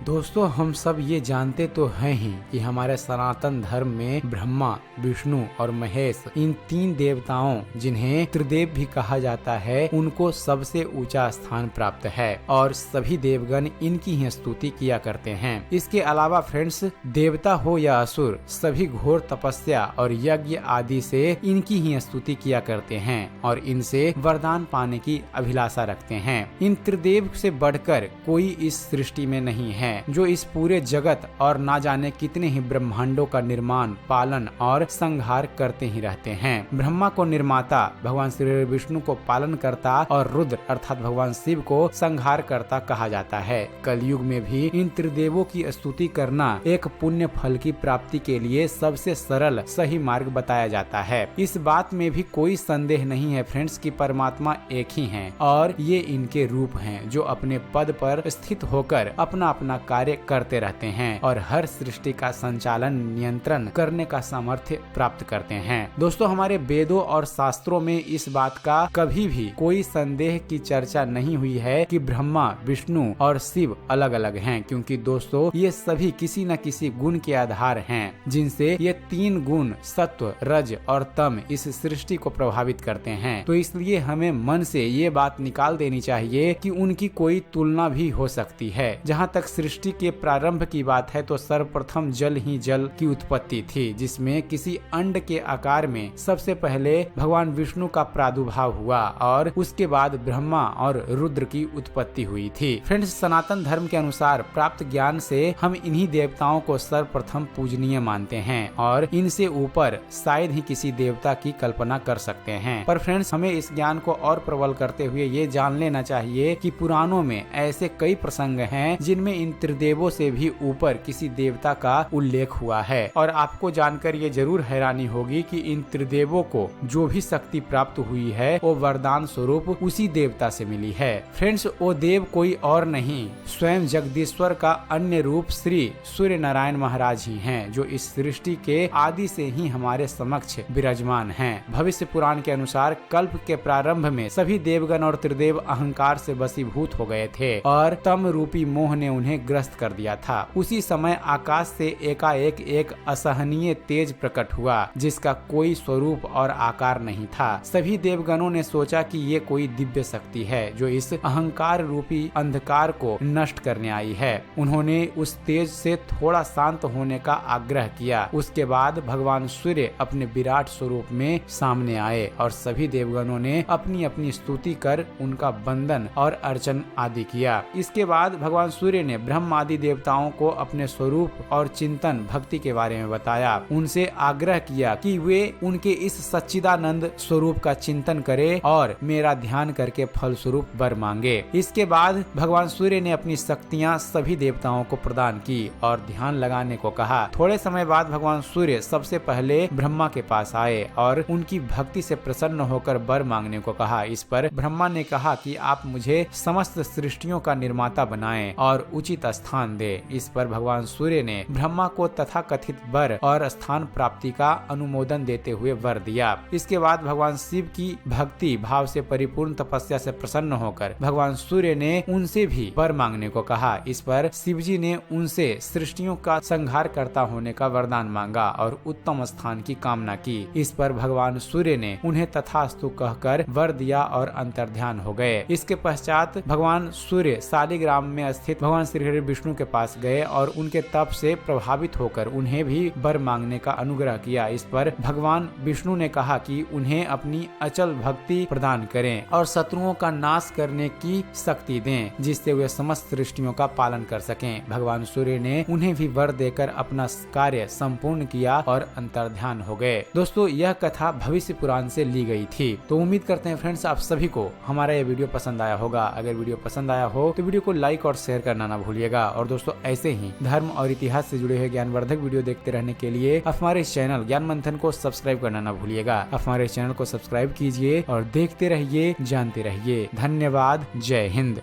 दोस्तों, हम सब ये जानते तो हैं ही कि हमारे सनातन धर्म में ब्रह्मा, विष्णु और महेश, इन तीन देवताओं जिन्हें त्रिदेव भी कहा जाता है, उनको सबसे ऊंचा स्थान प्राप्त है और सभी देवगण इनकी ही स्तुति किया करते हैं। इसके अलावा फ्रेंड्स, देवता हो या असुर, सभी घोर तपस्या और यज्ञ आदि से इनकी ही स्तुति किया करते हैं और इनसे वरदान पाने की अभिलाषा रखते हैं। इन त्रिदेव से बढ़कर कोई इस सृष्टि में नहीं है, जो इस पूरे जगत और ना जाने कितने ही ब्रह्मांडों का निर्माण, पालन और संहार करते ही रहते हैं। ब्रह्मा को निर्माता, भगवान श्री विष्णु को पालन करता और रुद्र अर्थात भगवान शिव को संहार करता कहा जाता है। कलयुग में भी इन त्रिदेवों की स्तुति करना एक पुण्य फल की प्राप्ति के लिए सबसे सरल सही मार्ग बताया जाता है। इस बात में भी कोई संदेह नहीं है फ्रेंड्स कि परमात्मा एक ही हैं और ये इनके रूप हैं जो अपने पद पर स्थित होकर अपना अपना कार्य करते रहते हैं और हर सृष्टि का संचालन, नियंत्रण करने का सामर्थ्य प्राप्त करते हैं। दोस्तों, हमारे वेदों और शास्त्रों में इस बात का कभी भी कोई संदेह की चर्चा नहीं हुई है कि ब्रह्मा, विष्णु और शिव अलग अलग हैं, क्योंकि दोस्तों ये सभी किसी न किसी गुण के आधार हैं जिनसे ये तीन गुण सत्व, रज और तम इस सृष्टि को प्रभावित करते हैं। तो इसलिए हमें मन से ये बात निकाल देनी चाहिए कि उनकी कोई तुलना भी हो सकती है। जहाँ तक सृष्टि के प्रारंभ की बात है तो सर्वप्रथम जल ही जल की उत्पत्ति थी, जिसमें किसी अंड के आकार में सबसे पहले भगवान विष्णु का प्रादुर्भाव हुआ और उसके बाद ब्रह्मा और रुद्र की उत्पत्ति हुई थी। फ्रेंड्स, सनातन धर्म के अनुसार प्राप्त ज्ञान से हम इन्हीं देवताओं को सर्वप्रथम पूजनीय मानते हैं और इनसे ऊपर शायद ही किसी देवता की कल्पना कर सकते हैं। पर फ्रेंड्स, हमें इस ज्ञान को और प्रबल करते हुए ये जान लेना चाहिए कि पुराणों में ऐसे कई प्रसंग हैं जिनमें इन त्रिदेवों से भी ऊपर किसी देवता का उल्लेख हुआ है और आपको जानकर ये जरूर हैरानी होगी कि इन त्रिदेवों को जो भी शक्ति प्राप्त हुई है वो वरदान स्वरूप उसी देवता से मिली है। फ्रेंड्स, वो देव कोई और नहीं, स्वयं जगदीश्वर का अन्य रूप श्री सूर्य नारायण महाराज ही हैं, जो इस सृष्टि के आदि से ही हमारे समक्ष विराजमान हैं। भविष्य पुराण के अनुसार कल्प के प्रारंभ में सभी देवगण और त्रिदेव अहंकार से वशीभूत हो गए थे और तम रूपी मोह ने उन्हें ग्रस्त कर दिया था। उसी समय आकाश से एकाएक एक असहनीय तेज प्रकट हुआ जिसका कोई स्वरूप और आकार नहीं था। सभी देवगणों ने सोचा कि ये कोई दिव्य शक्ति है जो इस अहंकार रूपी अंधकार को नष्ट करने आई है। उन्होंने उस तेज से थोड़ा शांत होने का आग्रह किया। उसके बाद भगवान सूर्य अपने विराट स्वरूप में सामने आए और सभी देवगणों ने अपनी अपनी स्तुति कर उनका वंदन और अर्चन आदि किया। इसके बाद भगवान सूर्य ने ब्रह्म आदि देवताओं को अपने स्वरूप और चिंतन भक्ति के बारे में बताया। उनसे आग्रह किया कि वे उनके इस सच्चिदानंद स्वरूप का चिंतन करें और मेरा ध्यान करके फल स्वरूप वर मांगे। इसके बाद भगवान सूर्य ने अपनी शक्तियां सभी देवताओं को प्रदान की और ध्यान लगाने को कहा। थोड़े समय बाद भगवान सूर्य सबसे पहले ब्रह्मा के पास आए और उनकी भक्ति से प्रसन्न होकर वर मांगने को कहा। इस पर ब्रह्मा ने कहा कि आप मुझे समस्त सृष्टियों का निर्माता बनाएं और उचित स्थान दे। इस पर भगवान सूर्य ने ब्रह्मा को तथाकथित वर और स्थान प्राप्ति का अनुमोदन देते हुए वर दिया। इसके बाद भगवान शिव की भक्ति भाव से परिपूर्ण तपस्या से प्रसन्न होकर भगवान सूर्य ने उनसे भी वर मांगने को कहा। इस पर शिवजी ने उनसे सृष्टियों का संहार करता होने का वरदान मांगा और उत्तम स्थान की कामना की। इस पर भगवान सूर्य ने उन्हें तथास्तु कहकर वर दिया और अंतर्ध्यान हो गए। इसके पश्चात भगवान सूर्य शालिग्राम में स्थित भगवान श्री विष्णु के पास गए और उनके तप से प्रभावित होकर उन्हें भी वर मांगने का अनुग्रह किया। इस पर भगवान विष्णु ने कहा कि उन्हें अपनी अचल भक्ति प्रदान करें और शत्रुओं का नाश करने की शक्ति दें, जिससे वे समस्त सृष्टियों का पालन कर सकें। भगवान सूर्य ने उन्हें भी वर देकर अपना कार्य संपूर्ण किया और अंतर्ध्यान हो गए। दोस्तों, यह कथा भविष्य पुराण से ली गई थी। तो उम्मीद करते हैं फ्रेंड्स आप सभी को हमारा ये वीडियो पसंद आया होगा। अगर वीडियो पसंद आया हो तो वीडियो को लाइक और शेयर करना ना भूलिएगा। और दोस्तों, ऐसे ही धर्म और इतिहास से जुड़े हुए ज्ञानवर्धक वीडियो देखते रहने के लिए हमारे इस चैनल ज्ञान मंथन को सब्सक्राइब करना ना भूलिएगा। हमारे चैनल को सब्सक्राइब कीजिए और देखते रहिए, जानते रहिए। धन्यवाद। जय हिंद।